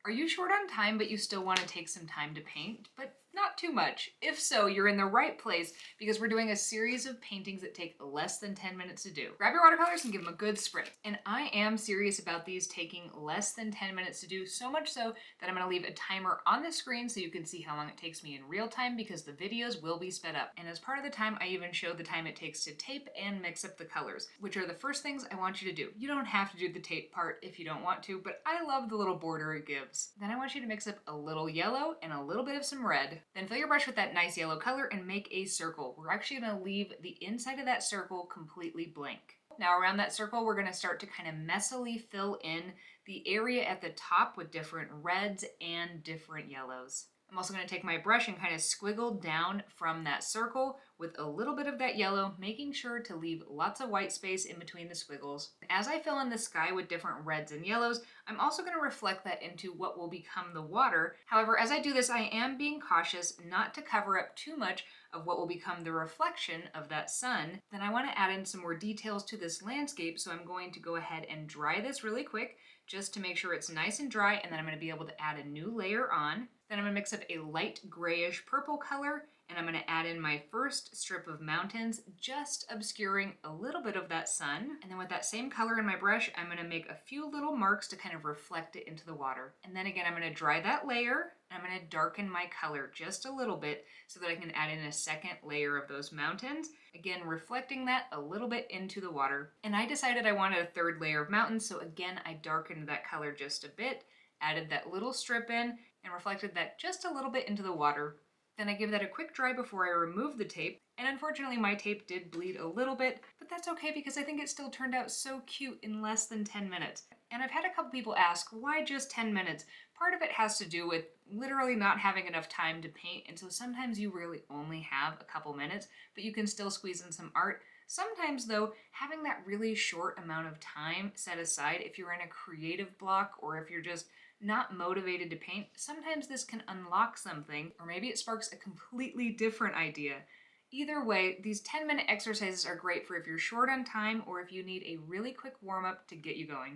Are you short on time, but you still want to take some time to paint, but not too much? If so, you're in the right place because we're doing a series of paintings that take less than 10 minutes to do. Grab your watercolors and give them a good spray. And I am serious about these taking less than 10 minutes to do, so much so that I'm going to leave a timer on the screen so you can see how long it takes me in real time because the videos will be sped up. And as part of the time, I even show the time it takes to tape and mix up the colors, which are the first things I want you to do. You don't have to do the tape part if you don't want to, but I love the little border it gives. Then I want you to mix up a little yellow and a little bit of some red. Then fill your brush with that nice yellow color and make a circle. We're actually going to leave the inside of that circle completely blank. Now around that circle, we're going to start to kind of messily fill in the area at the top with different reds and different yellows. I'm also going to take my brush and kind of squiggle down from that circle with a little bit of that yellow, making sure to leave lots of white space in between the squiggles. As I fill in the sky with different reds and yellows, I'm also going to reflect that into what will become the water. However, as I do this, I am being cautious not to cover up too much of what will become the reflection of that sun. Then I want to add in some more details to this landscape, so I'm going to go ahead and dry this really quick just to make sure it's nice and dry, and then I'm going to be able to add a new layer on. Then I'm going to mix up a light grayish purple color, and I'm going to add in my first strip of mountains, just obscuring a little bit of that sun. And then with that same color in my brush, I'm going to make a few little marks to kind of reflect it into the water. And then again, I'm going to dry that layer, and I'm going to darken my color just a little bit so that I can add in a second layer of those mountains. Again, reflecting that a little bit into the water. And I decided I wanted a third layer of mountains, so again, I darkened that color just a bit, added that little strip in, and reflected that just a little bit into the water. Then I give that a quick dry before I remove the tape, and unfortunately my tape did bleed a little bit, but that's okay because I think it still turned out so cute in less than 10 minutes. And I've had a couple people ask, why just 10 minutes? Part of it has to do with literally not having enough time to paint, and so sometimes you really only have a couple minutes, but you can still squeeze in some art. Sometimes though, having that really short amount of time set aside, if you're in a creative block or if you're just not motivated to paint, sometimes this can unlock something, or maybe it sparks a completely different idea. Either way, these 10-minute exercises are great for if you're short on time or if you need a really quick warm-up to get you going.